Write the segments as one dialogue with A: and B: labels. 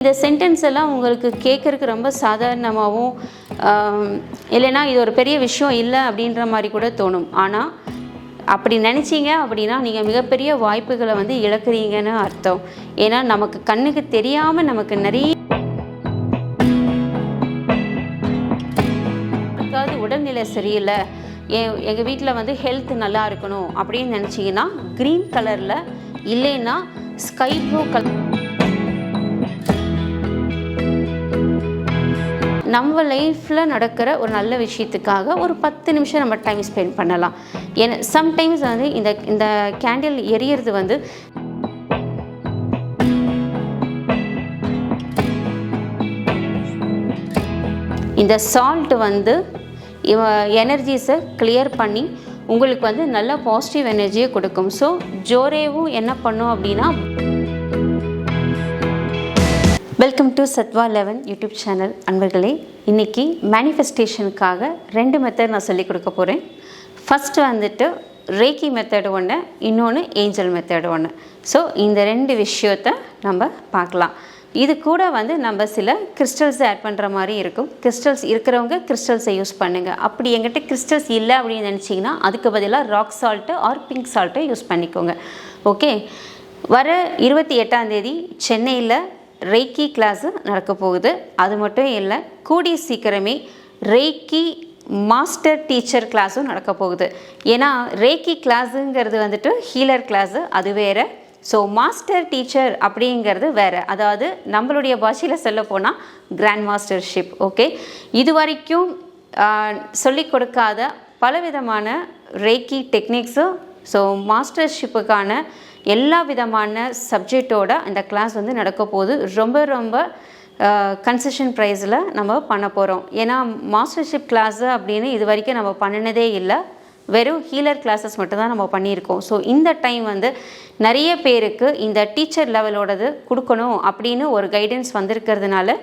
A: இந்த சென்டென்ஸ் எல்லாம் உங்களுக்கு கேட்குறதுக்கு ரொம்ப சாதாரணமாகவும் இல்லைன்னா இது ஒரு பெரிய விஷயம் இல்லை அப்படின்ற மாதிரி கூட தோணும். ஆனால் அப்படி நினச்சிங்க அப்படின்னா நீங்கள் மிகப்பெரிய வாய்ப்புகளை வந்து இழக்கிறீங்கன்னு அர்த்தம். ஏன்னா நமக்கு கண்ணுக்கு தெரியாமல் நமக்கு நிறைய உடல்நிலை சரியில்லை, எங்கள் வீட்டில் வந்து ஹெல்த் நல்லா இருக்கணும் அப்படின்னு நினச்சிங்கன்னா க்ரீன் கலரில் இல்லைன்னா ஸ்கை ப்ளூ கலர் நம்ம லைஃப்பில் நடக்கிற ஒரு நல்ல விஷயத்துக்காக ஒரு 10 நிமிஷம் நம்ம டைம் ஸ்பெண்ட் பண்ணலாம். ஏன்னா சம்டைம்ஸ் வந்து இந்த கேண்டில் எரியறது வந்து இந்த சால்ட் வந்து எனர்ஜிஸை கிளியர் பண்ணி உங்களுக்கு வந்து நல்ல பாசிட்டிவ் எனர்ஜியை கொடுக்கும். ஸோ ஜோரேவும் என்ன பண்ணும் அப்படின்னா, வெல்கம் டு சத்வா 11 யூடியூப் சேனல் அன்பர்களே. இன்றைக்கி மேனிஃபெஸ்டேஷனுக்காக 2 மெத்தட் நான் சொல்லிக் கொடுக்க போகிறேன். ஃபஸ்ட்டு வந்துட்டு ரேக்கி மெத்தடு ஒன்று, இன்னொன்று ஏஞ்சல் மெத்தடு ஒன்று. ஸோ இந்த 2 விஷயத்தை நம்ம பார்க்கலாம். இது கூட வந்து நம்ம சில கிறிஸ்டல்ஸை ஆட் பண்ணுற மாதிரி இருக்கும். கிறிஸ்டல்ஸ் இருக்கிறவங்க கிறிஸ்டல்ஸை யூஸ் பண்ணுங்கள். அப்படி எங்கிட்ட கிறிஸ்டல்ஸ் இல்லை அப்படின்னு நினச்சிங்கன்னா அதுக்கு பதிலாக ராக் சால்ட்டு ஆர் பிங்க் சால்ட்டை யூஸ் பண்ணிக்கோங்க. ஓகே, வர 28ஆம் தேதி சென்னையில் ரேக்கி கிளாஸு நடக்க போகுது. அது மட்டும் இல்லை, கூடிய சீக்கிரமே ரேக்கி மாஸ்டர் டீச்சர் கிளாஸும் நடக்க போகுது. ஏன்னா ரேக்கி கிளாஸுங்கிறது வந்துட்டு ஹீலர் கிளாஸு, அது வேறு. ஸோ மாஸ்டர் டீச்சர் அப்படிங்கிறது வேறு. அதாவது நம்மளுடைய பாஷையில் சொல்ல போனால் கிராண்ட் மாஸ்டர்ஷிப். ஓகே, இது வரைக்கும் சொல்லிக் கொடுக்காத பலவிதமான ரேக்கி டெக்னிக்ஸும் ஸோ மாஸ்டர்ஷிப்புக்கான எல்லா விதமான சப்ஜெக்டோட அந்த கிளாஸ் வந்து நடக்க போகுது. ரொம்ப ரொம்ப கன்செஷன் ப்ரைஸில் நம்ம பண்ண போகிறோம். ஏன்னா மாஸ்டர்ஷிப் கிளாஸு அப்படின்னு இது வரைக்கும் நம்ம பண்ணினதே இல்லை. வெறும் ஹீலர் கிளாஸஸ் மட்டும்தான் நம்ம பண்ணியிருக்கோம். ஸோ இந்த டைம் வந்து நிறைய பேருக்கு இந்த டீச்சர் லெவலோடது கொடுக்கணும் அப்படின்னு ஒரு கைடன்ஸ் வந்திருக்கிறதுனால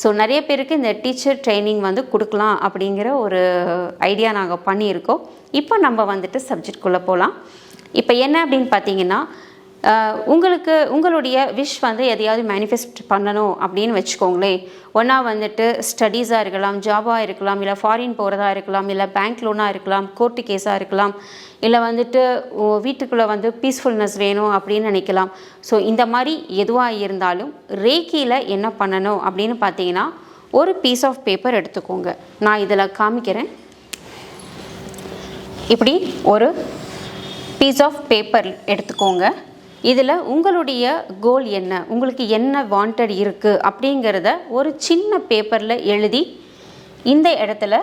A: ஸோ நிறைய பேருக்கு இந்த டீச்சர் ட்ரைனிங் வந்து கொடுக்கலாம் அப்படிங்கிற ஒரு ஐடியா நாங்கள் பண்ணியிருக்கோம். இப்போ நம்ம வந்துட்டு சப்ஜெக்ட்குள்ளே போகலாம். இப்போ என்ன அப்படின்னு பார்த்தீங்கன்னா, உங்களுடைய விஷ் வந்து எதையாவது மேனிஃபெஸ்ட் பண்ணணும் அப்படின்னு வச்சுக்கோங்களேன். ஒன்றா வந்துட்டு ஸ்டடீஸாக இருக்கலாம், ஜாபாக இருக்கலாம், இல்லை ஃபாரின் போகிறதா இருக்கலாம், இல்லை பேங்க் லோனாக இருக்கலாம், கோர்ட்டு கேஸாக இருக்கலாம், இல்லை வந்துட்டு வீட்டுக்குள்ளே வந்து பீஸ்ஃபுல்னஸ் வேணும் அப்படின்னு நினைக்கலாம். ஸோ இந்த மாதிரி எதுவாக இருந்தாலும் ரேக்கியில் என்ன பண்ணணும் அப்படின்னு பார்த்தீங்கன்னா, ஒரு பீஸ் ஆஃப் பேப்பர் எடுத்துக்கோங்க. நான் இதில் காமிக்கிறேன். இப்படி ஒரு பீஸ் ஆஃப் பேப்பர் எடுத்துக்கோங்க. இதில் உங்களுடைய கோல் என்ன, உங்களுக்கு என்ன வாண்டட் இருக்குது அப்படிங்கிறத ஒரு சின்ன பேப்பரில் எழுதி இந்த இடத்துல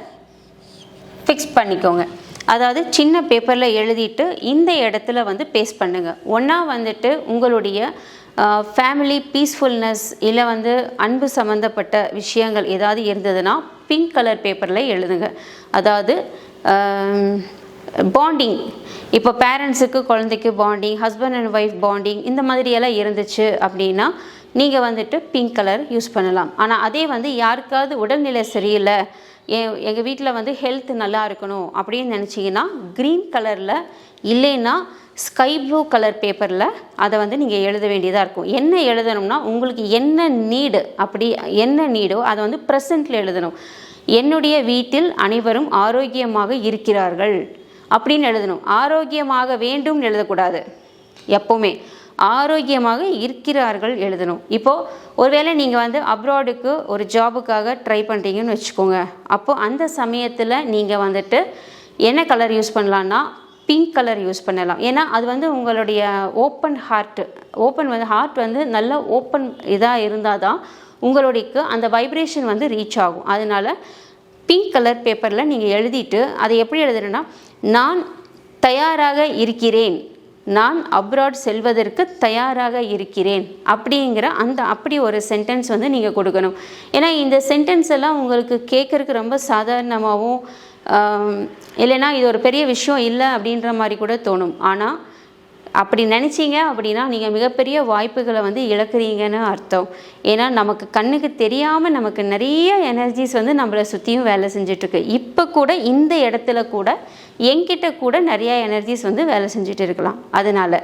A: ஃபிக்ஸ் பண்ணிக்கோங்க. அதாவது சின்ன பேப்பரில் எழுதிட்டு இந்த இடத்துல வந்து பேஸ்ட் பண்ணுங்கள். ஒன்றா வந்துட்டு உங்களுடைய ஃபேமிலி பீஸ்ஃபுல்னஸ் இல்லை வந்து அன்பு சம்மந்தப்பட்ட விஷயங்கள் ஏதாவது இருந்ததுன்னா பிங்க் கலர் பேப்பரில் எழுதுங்க. அதாவது பாண்டிங், இப்போ பேரண்ட்ஸுக்கு குழந்தைக்கு bonding, husband and wife bonding, இந்த மாதிரியெல்லாம் இருந்துச்சு அப்படின்னா நீங்கள் வந்துட்டு பிங்க் கலர் யூஸ் பண்ணலாம். ஆனால் அதே வந்து யாருக்காவது உடல்நிலை சரியில்லை, எங்கள் வீட்டில் வந்து ஹெல்த் நல்லா இருக்கணும் அப்படின்னு நினச்சிங்கன்னா க்ரீன் கலரில் இல்லைன்னா ஸ்கை ப்ளூ கலர் பேப்பரில் அதை வந்து நீங்கள் எழுத வேண்டியதாக இருக்கும். என்ன எழுதணும்னா, உங்களுக்கு என்ன நீடு, அப்படி என்ன நீடோ அதை வந்து ப்ரெசண்ட்டில் எழுதணும். என்னுடைய வீட்டில் அனைவரும் ஆரோக்கியமாக இருக்கிறார்கள் அப்படின்னு எழுதணும். ஆரோக்கியமாக வேண்டும்னு எழுதக்கூடாது. எப்போவுமே ஆரோக்கியமாக இருக்கிறார்கள் எழுதணும். இப்போது ஒருவேளை நீங்கள் வந்து அப்ராடுக்கு ஒரு ஜாபுக்காக ட்ரை பண்ணுறீங்கன்னு வச்சுக்கோங்க. அப்போது அந்த சமயத்தில் நீங்கள் வந்துட்டு என்ன கலர் யூஸ் பண்ணலான்னா பிங்க் கலர் யூஸ் பண்ணலாம். ஏன்னா அது வந்து உங்களுடைய ஓப்பன் ஹார்ட் வந்து நல்ல ஓப்பன் இதாக இருந்தால் தான் உங்களுடைய அந்த வைப்ரேஷன் வந்து ரீச் ஆகும். அதனால் பிங்க் கலர் பேப்பரில் நீங்கள் எழுதிட்டு அதை எப்படி எழுதுறேன்னா, நான் தயாராக இருக்கிறேன், நான் அப்ராட் செல்வதற்கு தயாராக இருக்கிறேன் அப்படிங்கிற அப்படி ஒரு சென்டென்ஸ் வந்து நீங்கள் கொடுக்கணும். ஏன்னா இந்த சென்டென்ஸ் எல்லாம் உங்களுக்கு கேட்குறதுக்கு ரொம்ப சாதாரணமாகவும் இல்லைன்னா இது ஒரு பெரிய விஷயம் இல்லை அப்படின்ற மாதிரி கூட தோணும். ஆனால் அப்படி நினச்சிங்க அப்படின்னா நீங்கள் மிகப்பெரிய வாய்ப்புகளை வந்து இழக்கிறீங்கன்னு அர்த்தம். ஏன்னா நமக்கு கண்ணுக்கு தெரியாமல் நமக்கு நிறைய எனர்ஜிஸ் வந்து நம்மளை சுற்றியும் வேலை செஞ்சிட்ருக்கு. இப்போ கூட இந்த இடத்துல கூட என்கிட்ட கூட நிறையா எனர்ஜிஸ் வந்து வேலை செஞ்சுட்டு இருக்கலாம். அதனால்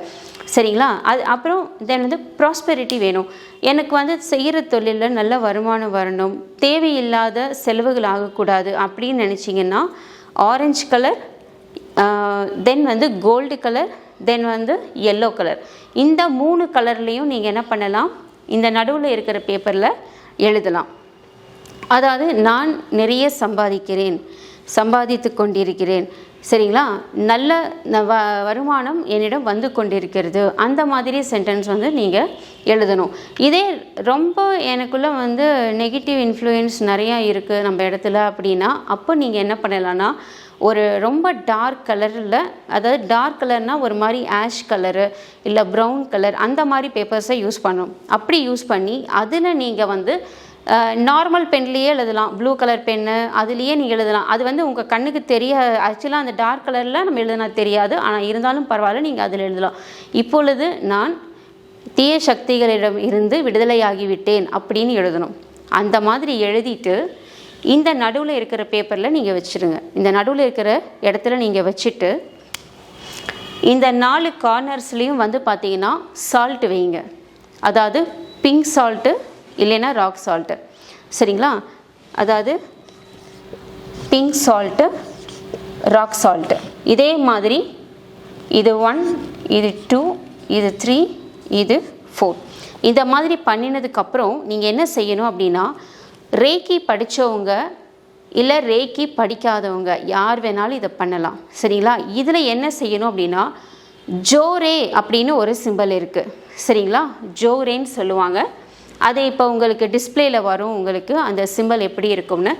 A: சரிங்களா? அது அப்புறம் தென் வந்து ப்ராஸ்பெரிட்டி வேணும். எனக்கு வந்து செய்கிற தொழிலில் நல்ல வருமானம் வரணும், தேவையில்லாத செலவுகள் ஆகக்கூடாது அப்படின்னு நினச்சிங்கன்னா ஆரஞ்சு கலர், தென் வந்து கோல்டு கலர், தென் வந்து எல்லோ கலர், இந்த 3 கலர்லேயும் நீங்கள் என்ன பண்ணலாம், இந்த நடுவில் இருக்கிற பேப்பரில் எழுதலாம். அதாவது நான் நிறைய சம்பாதித்து கொண்டிருக்கிறேன், சரிங்களா, நல்ல வருமானம் என்னிடம் வந்து கொண்டிருக்கிறது, அந்த மாதிரி சென்டென்ஸ் வந்து நீங்கள் எழுதணும். இதே ரொம்ப எனக்குள்ளே வந்து நெகட்டிவ் இன்ஃப்ளூயன்ஸ் நிறையா இருக்குது நம்ம இடத்துல அப்படின்னா, அப்போ நீங்கள் என்ன பண்ணலான்னா ஒரு ரொம்ப டார்க் கலரில், அதாவது டார்க் கலர்னால் ஒரு மாதிரி ஆஷ் கலரு இல்லை ப்ரௌன் கலர் அந்த மாதிரி பேப்பர்ஸை யூஸ் பண்ணணும். அப்படி யூஸ் பண்ணி அதில் நீங்கள் வந்து நார்மல் பென்லேயே எழுதலாம், ப்ளூ கலர் பென்னு அதுலேயே நீங்கள் எழுதலாம். அது வந்து உங்கள் கண்ணுக்கு ஆக்சுவலாக அந்த டார்க் கலரில் நம்ம எழுதினா தெரியாது, ஆனால் இருந்தாலும் பரவாயில்ல, நீங்கள் அதில் எழுதலாம். இப்பொழுது நான் தீய சக்திகளிடம் இருந்து விடுதலையாகிவிட்டேன் அப்படின்னு எழுதணும். அந்த மாதிரி எழுதிட்டு இந்த நடுவில் இருக்கிற பேப்பரில் நீங்கள் வச்சுருங்க. இந்த நடுவில் இருக்கிற இடத்துல நீங்கள் வச்சுட்டு இந்த 4 கார்னர்ஸ்லேயும் வந்து பார்த்தீங்கன்னா சால்ட் வைங்க. அதாவது பிங்க் சால்ட்டு இல்லைன்னா ராக் சால்ட்டு, சரிங்களா? அதாவது பிங்க் சால்ட்டு, ராக் சால்ட்டு. இதே மாதிரி இது 1, இது 2, இது 3, இது 4. இந்த மாதிரி பண்ணினதுக்கப்புறம் நீங்கள் என்ன செய்யணும் அப்படின்னா, ரேக்கி படித்தவங்க இல்லை ரேக்கி படிக்காதவங்க யார் வேணாலும் இதை பண்ணலாம், சரிங்களா? இதில் என்ன செய்யணும் அப்படின்னா, ஜோரே அப்படின்னு ஒரு சிம்பல் இருக்குது, சரிங்களா? ஜோரேன்னு சொல்லுவாங்க. அது இப்போ உங்களுக்கு டிஸ்பிளேயில் வரும், உங்களுக்கு அந்த சிம்பல் எப்படி இருக்கும்னு.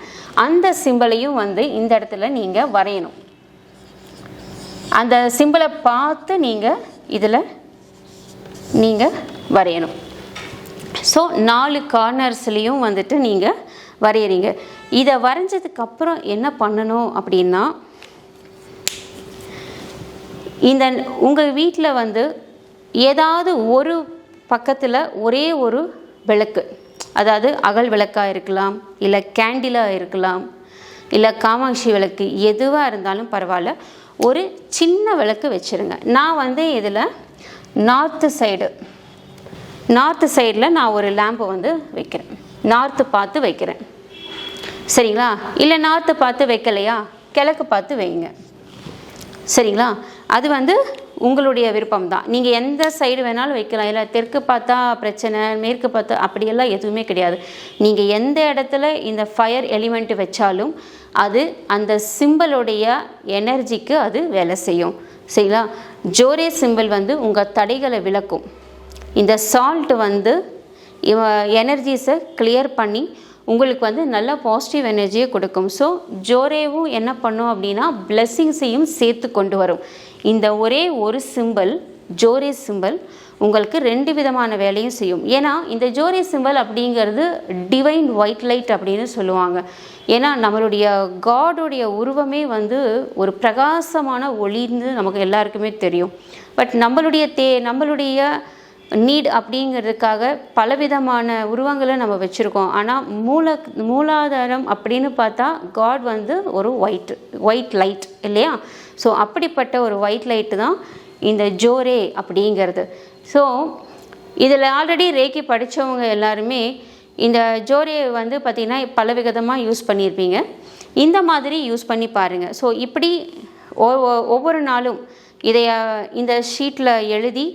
A: அந்த சிம்பலையும் வந்து இந்த இடத்துல நீங்கள் வரையணும். அந்த சிம்பலை பார்த்து நீங்கள் இதில் நீங்கள் வரையணும். ஸோ 4 கார்னர்ஸ்லேயும் வந்துட்டு நீங்கள் வரைகிறீங்க. இதை வரைஞ்சதுக்கப்புறம் என்ன பண்ணணும் அப்படின்னா, இந்த உங்கள் வீட்டில் வந்து ஏதாவது ஒரு பக்கத்தில் ஒரே ஒரு விளக்கு, அதாவது அகல் விளக்காக இருக்கலாம், இல்லை கேண்டிலாக இருக்கலாம், இல்லை காமாட்சி விளக்கு, எதுவாக இருந்தாலும் பரவாயில்ல, ஒரு சின்ன விளக்கு வச்சுருங்க. நான் வந்து இதில் நார்த்து சைடில் நான் ஒரு லேம்பு வந்து வைக்கிறேன், நார்த்து பார்த்து வைக்கிறேன், சரிங்களா? இல்லை நார்த்து பார்த்து வைக்கலையா, கிழக்கு பார்த்து வைங்க, சரிங்களா? அது வந்து உங்களுடைய விருப்பம் தான். நீங்கள் எந்த சைடு வேணாலும் வைக்கலாம். இல்லை தெற்கு பார்த்தா பிரச்சனை, மேற்கு பார்த்தா அப்படியெல்லாம் எதுவுமே கிடையாது. நீங்கள் எந்த இடத்துல இந்த ஃபயர் எலிமெண்ட் வச்சாலும் அது அந்த சிம்பிளுடைய எனர்ஜிக்கு அது வேலை செய்யும், சரிங்களா? ஜோரே சிம்பிள் வந்து உங்கள் தடைகளை விளக்கும். இந்த சால்ட் வந்து எனர்ஜிஸை கிளியர் பண்ணி உங்களுக்கு வந்து நல்ல பாசிட்டிவ் எனர்ஜியை கொடுக்கும். ஸோ ஜோரேவும் என்ன பண்ணும் அப்படின்னா பிளெஸ்ஸிங்ஸையும் சேர்த்து கொண்டு வரும். இந்த ஒரே ஒரு சிம்பிள், ஜோரே சிம்பிள், உங்களுக்கு 2 விதமான வேலையும் செய்யும். ஏன்னா இந்த ஜோரே சிம்பிள் அப்படிங்கிறது டிவைன் ஒயிட் லைட் அப்படின்னு சொல்லுவாங்க. ஏன்னா நம்மளுடைய காடோடைய உருவமே வந்து ஒரு பிரகாசமான ஒளின்னு நமக்கு எல்லாருக்குமே தெரியும். பட் நம்மளுடைய நீட் அப்படிங்கிறதுக்காக பலவிதமான உருவங்களை நம்ம வச்சுருக்கோம். ஆனால் மூலாதாரம் அப்படின்னு பார்த்தா காட் வந்து ஒரு ஒயிட் லைட் இல்லையா? ஸோ அப்படிப்பட்ட ஒரு ஒயிட் லைட்டு தான் இந்த ஜோரே அப்படிங்கிறது. ஸோ இதில் ஆல்ரெடி ரேக்கி படித்தவங்க எல்லாருமே இந்த ஜோரே வந்து பார்த்திங்கன்னா பலவிதமாக யூஸ் பண்ணியிருப்பீங்க. இந்த மாதிரி யூஸ் பண்ணி பாருங்கள். ஸோ இப்படி ஒவ்வொரு நாளும் இந்த ஷீட்டில் எழுதி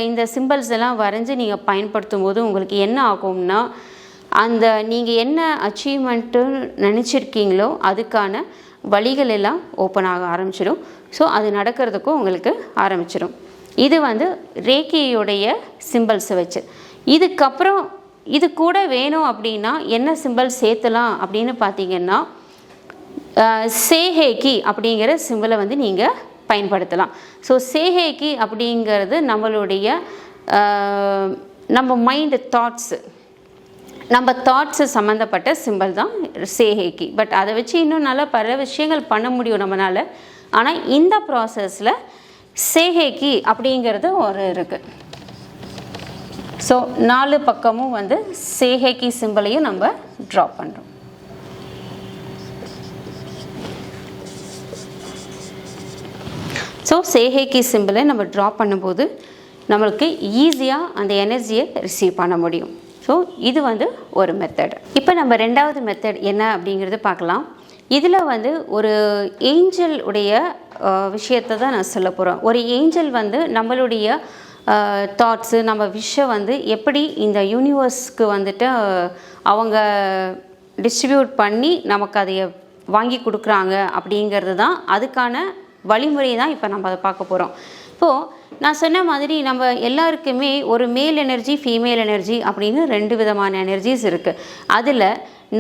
A: இந்த சிம்பிள்ஸ் எல்லாம் வரைஞ்சி நீங்கள் பயன்படுத்தும் போது உங்களுக்கு என்ன ஆகும்னா, நீங்கள் என்ன அச்சீவ்மெண்ட்டு நினச்சிருக்கீங்களோ அதுக்கான வழிகள் எல்லாம் ஓப்பன் ஆக ஆரம்பிச்சிடும். ஸோ அது நடக்கிறதுக்கும் உங்களுக்கு ஆரம்பிச்சிடும். இது வந்து ரேக்கியோடைய சிம்பிள்ஸை வச்சு. இதுக்கப்புறம் இது கூட வேணும் அப்படின்னா என்ன சிம்பிள் சேர்த்தலாம் அப்படின்னு பார்த்தீங்கன்னா, சேஹேக்கி அப்படிங்கிற சிம்பிளை வந்து நீங்கள் பயன்படுத்தலாம். ஸோ சேஹேக்கி அப்படிங்கிறது நம்ம மைண்டு தாட்ஸு சம்மந்தப்பட்ட சிம்பிள் தான் சேஹேக்கி. பட் அதை வச்சு இன்னும் நல்லா பல விஷயங்கள் பண்ண முடியும் நம்மளால். ஆனால் இந்த ப்ராசஸில் சேஹேக்கி அப்படிங்கிறது ஒரு இருக்குது. ஸோ 4 பக்கமும் வந்து சேஹேக்கி சிம்பிளையும் நம்ம ட்ரா பண்ணுறோம். ஸோ சேஹேக்கி சிம்பிளை நம்ம ட்ரா பண்ணும்போது நம்மளுக்கு ஈஸியாக அந்த எனர்ஜியை ரிசீவ் பண்ண முடியும். ஸோ இது வந்து ஒரு மெத்தட். இப்போ நம்ம ரெண்டாவது மெத்தட் என்ன அப்படிங்கிறது பார்க்கலாம். இதில் வந்து ஒரு ஏஞ்சல் உடைய விஷயத்தை தான் நான் சொல்ல போகிறேன். ஒரு ஏஞ்சல் வந்து நம்மளுடைய தாட்ஸு, நம்ம விஷயம் வந்து எப்படி இந்த யூனிவர்ஸ்க்கு வந்துட்டு அவங்க டிஸ்ட்ரிபியூட் பண்ணி நமக்கு அதை வாங்கி கொடுக்குறாங்க அப்படிங்கிறது தான், அதுக்கான வழிமுறை தான் இப்போ நம்ம அதை பார்க்க போகிறோம். இப்போது நான் சொன்ன மாதிரி நம்ம எல்லாருக்குமே ஒரு மேல் எனர்ஜி, ஃபீமேல் எனர்ஜி அப்படின்னு 2 விதமான எனர்ஜிஸ் இருக்குது. அதில்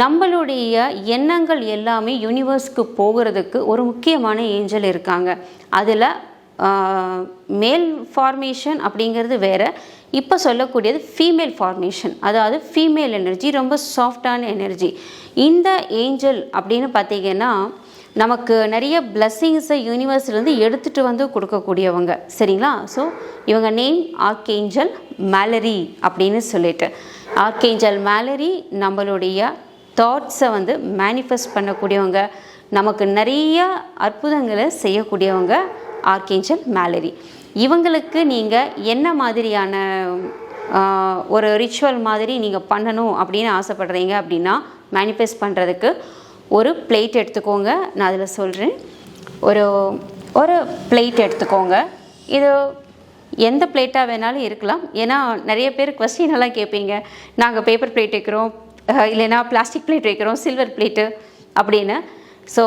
A: நம்மளுடைய எண்ணங்கள் எல்லாமே யூனிவர்ஸ்க்கு போகிறதுக்கு ஒரு முக்கியமான ஏஞ்சல் இருக்காங்க. அதில் மேல் ஃபார்மேஷன் அப்படிங்கிறது வேறு, இப்போ சொல்லக்கூடியது ஃபீமேல் ஃபார்மேஷன், அதாவது ஃபீமேல் எனர்ஜி, ரொம்ப சாஃப்டான எனர்ஜி. இந்த ஏஞ்சல் அப்படின்னு பார்த்திங்கன்னா நமக்கு நிறைய பிளஸ்ஸிங்ஸை யூனிவர்ஸ்லேருந்து எடுத்துகிட்டு வந்து கொடுக்கக்கூடியவங்க, சரிங்களா? ஸோ இவங்க நேம் ஆர்க்கேஞ்சல் மேலரி அப்படின்னு சொல்லிட்டு. ஆர்க்கேஞ்சல் மேலரி நம்மளுடைய தாட்ஸை வந்து மேனிஃபெஸ்ட் பண்ணக்கூடியவங்க, நமக்கு நிறைய அற்புதங்களை செய்யக்கூடியவங்க ஆர்க்கேஞ்சல் மேலரி. இவங்களுக்கு நீங்கள் என்ன மாதிரியான ஒரு ரிச்சுவல் மாதிரி நீங்கள் பண்ணணும் அப்படின்னு ஆசைப்படுறீங்க அப்படின்னா, மேனிஃபெஸ்ட் பண்ணுறதுக்கு ஒரு பிளேட் எடுத்துக்கோங்க. நான் அதில் சொல்கிறேன். ஒரு பிளேட் எடுத்துக்கோங்க. இது எந்த பிளேட்டாக வேணாலும் இருக்கலாம். ஏன்னா நிறைய பேர் கொஸ்டின் எல்லாம் கேட்பீங்க, நாங்கள் பேப்பர் பிளேட் வைக்கிறோம், இல்லைன்னா பிளாஸ்டிக் பிளேட் வைக்கிறோம், சில்வர் பிளேட்டு அப்படின்னு. ஸோ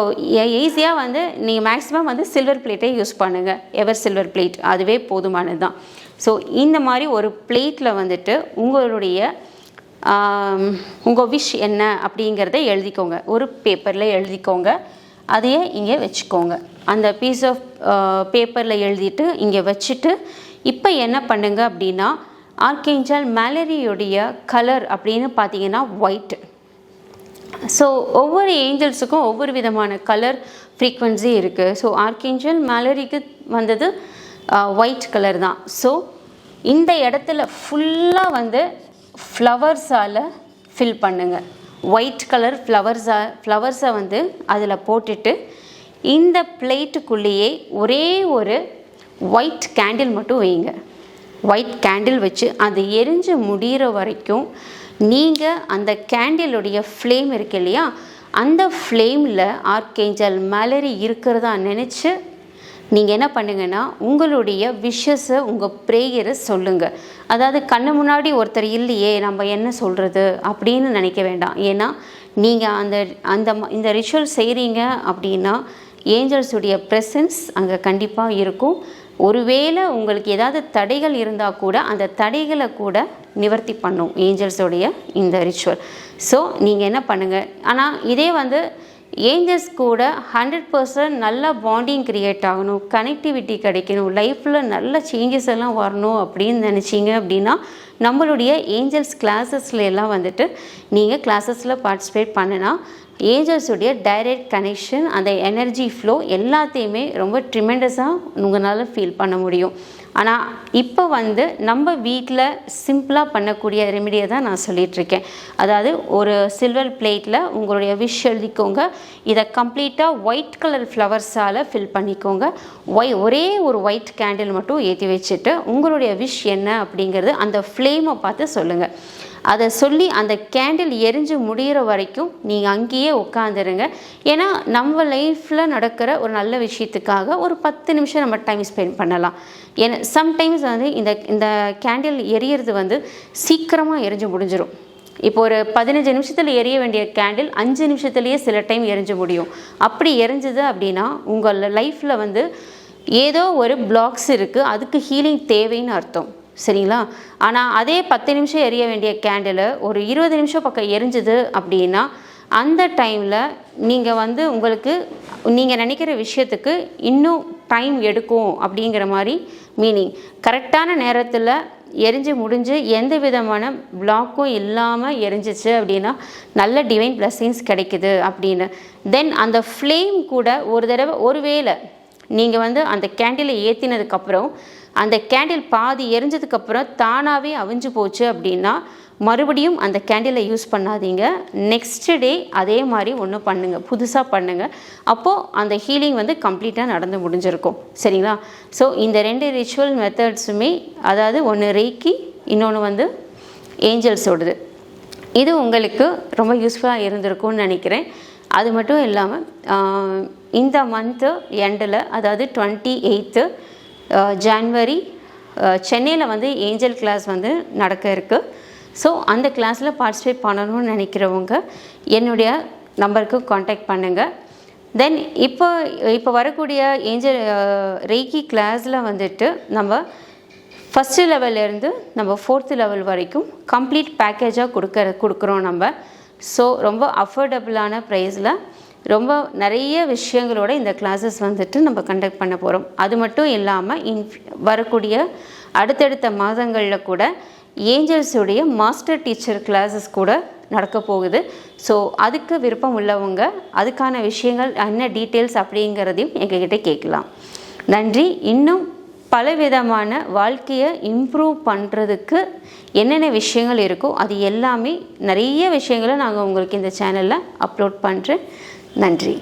A: ஈஸியாக வந்து நீங்கள் மேக்ஸிமம் வந்து சில்வர் பிளேட்டே யூஸ் பண்ணுங்கள். எவர் சில்வர் பிளேட் அதுவே போதுமானது தான். ஸோ இந்த மாதிரி ஒரு பிளேட்டில் வந்துட்டு உங்கள் விஷ் என்ன அப்படிங்கிறத எழுதிக்கோங்க. ஒரு பேப்பரில் எழுதிக்கோங்க. அதையே இங்கே வச்சுக்கோங்க. அந்த பீஸ் ஆஃப் பேப்பரில் எழுதிட்டு இங்கே வச்சுட்டு இப்போ என்ன பண்ணுங்க அப்படின்னா, ஆர்க்கேஞ்சல் மேலரியுடைய கலர் அப்படின்னு பார்த்தீங்கன்னா ஒயிட். ஸோ ஒவ்வொரு ஏஞ்சல்ஸுக்கும் ஒவ்வொரு விதமான கலர் ஃப்ரீக்வன்சி இருக்குது. ஸோ ஆர்க்கேஞ்சல் மேலரிக்கு வந்தது ஒயிட் கலர் தான். ஸோ இந்த இடத்துல ஃபுல்லாக வந்து ஃப்ளவர்ஸால் ஃபில் பண்ணுங்கள். ஒயிட் கலர் ஃப்ளவர்ஸை வந்து அதில் போட்டுட்டு இந்த பிளேட்டுக்குள்ளேயே ஒரே ஒரு ஒயிட் கேண்டில் மட்டும் வைங்க. ஒயிட் கேண்டில் வச்சு அது எரிஞ்சு முடிகிற வரைக்கும் நீங்கள் அந்த கேண்டிலுடைய ஃப்ளேம் இருக்கு இல்லையா, அந்த ஃப்ளேமில் ஆர்க்கேஞ்சல் மேலரி இருக்கிறதா நினச்சி நீங்கள் என்ன பண்ணுங்கன்னா, உங்களுடைய விஷஸை, உங்கள் ப்ரேயரை சொல்லுங்கள். அதாவது கண்ணு முன்னாடி ஒருத்தர் இல்லையே நம்ம என்ன சொல்கிறது அப்படின்னு நினைக்க வேண்டாம். ஏன்னா நீங்கள் இந்த ரிச்சுவல் செய்கிறீங்க அப்படின்னா ஏஞ்சல்ஸுடைய ப்ரெசன்ஸ் அங்கே கண்டிப்பாக இருக்கும். ஒருவேளை உங்களுக்கு ஏதாவது தடைகள் இருந்தால் கூட அந்த தடைகளை கூட நிவர்த்தி பண்ணும் ஏஞ்சல்ஸோடைய இந்த ரிச்சுவல். ஸோ நீங்கள் என்ன பண்ணுங்கள், ஆனால் இதே வந்து ஏஞ்சல்ஸ் கூட 100% நல்ல பாண்டிங் க்ரியேட் ஆகணும், கனெக்டிவிட்டி கிடைக்கணும், லைஃப்பில் நல்ல சேஞ்சஸ் எல்லாம் வரணும் அப்படின்னு நினச்சிங்க அப்படின்னா நம்மளுடைய ஏஞ்சல்ஸ் கிளாஸஸில் எல்லாம் வந்துட்டு நீங்கள் கிளாஸஸில் பார்ட்டிசிபேட் பண்ணினா ஏஞ்சல்ஸுடைய டைரக்ட் கனெக்ஷன், அந்த எனர்ஜி ஃப்ளோ எல்லாத்தையுமே ரொம்ப ட்ரிமெண்டஸாக உங்களால் ஃபீல் பண்ண முடியும். ஆனால் இப்போ வந்து நம்ம வீட்டில் சிம்பிளாக பண்ணக்கூடிய ரெமிடியை தான் நான் சொல்லிகிட்ருக்கேன். அதாவது ஒரு சில்வர் பிளேட்டில் உங்களுடைய விஷ் எழுதிக்கோங்க. இதை கம்ப்ளீட்டாக ஒயிட் கலர் ஃப்ளவர்ஸால் ஃபில் பண்ணிக்கோங்க. ஒரே ஒரு ஒயிட் கேண்டில் மட்டும் ஏற்றி வச்சுட்டு உங்களுடைய விஷ் என்ன அப்படிங்கிறது அந்த ஃப்ளேமை பார்த்து சொல்லுங்கள். அதை சொல்லி அந்த கேண்டில் எரிஞ்சு முடிகிற வரைக்கும் நீங்கள் அங்கேயே உட்காந்துருங்க. ஏன்னா நம்ம லைஃப்பில் நடக்கிற ஒரு நல்ல விஷயத்துக்காக ஒரு 10 நிமிஷம் நம்ம டைம் ஸ்பெண்ட் பண்ணலாம். ஏன்னா சம்டைம்ஸ் வந்து இந்த கேண்டில் எரியறது வந்து சீக்கிரமாக எரிஞ்சு முடிஞ்சிடும். இப்போ ஒரு 15 நிமிஷத்தில் எரிய வேண்டிய கேண்டில் 5 நிமிஷத்துலேயே சில டைம் எரிஞ்சு முடியும். அப்படி எரிஞ்சுது அப்படின்னா உங்கள் லைஃப்பில் வந்து ஏதோ ஒரு பிளாக்ஸ் இருக்குது, அதுக்கு ஹீலிங் தேவைன்னு அர்த்தம், சரிங்களா? ஆனால் அதே 10 நிமிஷம் எரிய வேண்டிய கேண்டில் ஒரு 20 நிமிஷம் பக்கம் எரிஞ்சுது அப்படின்னா அந்த டைமில் நீங்கள் வந்து உங்களுக்கு நீங்கள் நினைக்கிற விஷயத்துக்கு இன்னும் டைம் எடுக்கும் அப்படிங்கிற மாதிரி மீனிங். கரெக்டான நேரத்தில் எரிஞ்சு முடிஞ்சு எந்த விதமான பிளாக்கும் இல்லாமல் எரிஞ்சிச்சு அப்படின்னா நல்ல டிவைன் பிளஸ்ஸிங்ஸ் கிடைக்குது அப்படின்னு. தென் அந்த ஃப்ளேம் கூட ஒரு தடவை ஒருவேளை நீங்கள் வந்து அந்த கேண்டிலை ஏற்றினதுக்கப்புறம் அந்த கேண்டில் பாதி எரிஞ்சதுக்கப்புறம் தானாகவே அவிஞ்சு போச்சு அப்படின்னா மறுபடியும் அந்த கேண்டிலை யூஸ் பண்ணாதீங்க. நெக்ஸ்ட் டே அதே மாதிரி ஒன்று பண்ணுங்கள், புதுசாக பண்ணுங்கள். அப்போது அந்த ஹீலிங் வந்து கம்ப்ளீட்டாக நடந்து முடிஞ்சிருக்கும். சரிங்களா? ஸோ இந்த 2 ரிச்சுவல் மெத்தட்ஸுமே, அதாவது ஒன்று ரேக்கி, இன்னொன்று வந்து ஏஞ்சல்ஸோடது, இது உங்களுக்கு ரொம்ப யூஸ்ஃபுல்லாக இருந்திருக்கும்னு நினைக்கிறேன். அது மட்டும் இல்லாமல் இந்த மந்த்து எண்டில், அதாவது 28 ஜான்வரி சென்னையில் வந்து ஏஞ்சல் கிளாஸ் வந்து நடக்க இருக்குது. ஸோ அந்த கிளாஸில் பார்ட்டிசிபேட் பண்ணணும்னு நினைக்கிறவங்க என்னுடைய நம்பருக்கு காண்டாக்ட் பண்ணுங்கள். தென் இப்போ வரக்கூடிய ஏஞ்சல் ரேக்கி கிளாஸில் வந்துட்டு நம்ம ஃபஸ்ட்டு லெவல்லேருந்து நம்ம 4th லெவல் வரைக்கும் கம்ப்ளீட் பேக்கேஜாக கொடுக்குறோம் நம்ம. ஸோ ரொம்ப அஃபோர்டபுளான ப்ரைஸில் ரொம்ப நிறைய விஷயங்களோட இந்த கிளாஸஸ் வந்துட்டு நம்ம கண்டக்ட் பண்ண போகிறோம். அது மட்டும் இல்லாமல் வரக்கூடிய அடுத்தடுத்த மாதங்களில் கூட ஏஞ்சல்ஸுடைய மாஸ்டர் டீச்சர் கிளாஸஸ் கூட நடக்க போகுது. ஸோ அதுக்கு விருப்பம் உள்ளவங்க அதுக்கான விஷயங்கள் என்ன டீட்டெயில்ஸ் அப்படிங்கிறதையும் எங்ககிட்ட கேட்கலாம். நன்றி. இன்னும் பலவிதமான வாழ்க்கையை இம்ப்ரூவ் பண்ணுறதுக்கு என்னென்ன விஷயங்கள் இருக்கோ அது எல்லாமே நிறைய விஷயங்களை நாங்கள் உங்களுக்கு இந்த சேனலில் அப்லோட் பண்ணுறேன். நன்றி.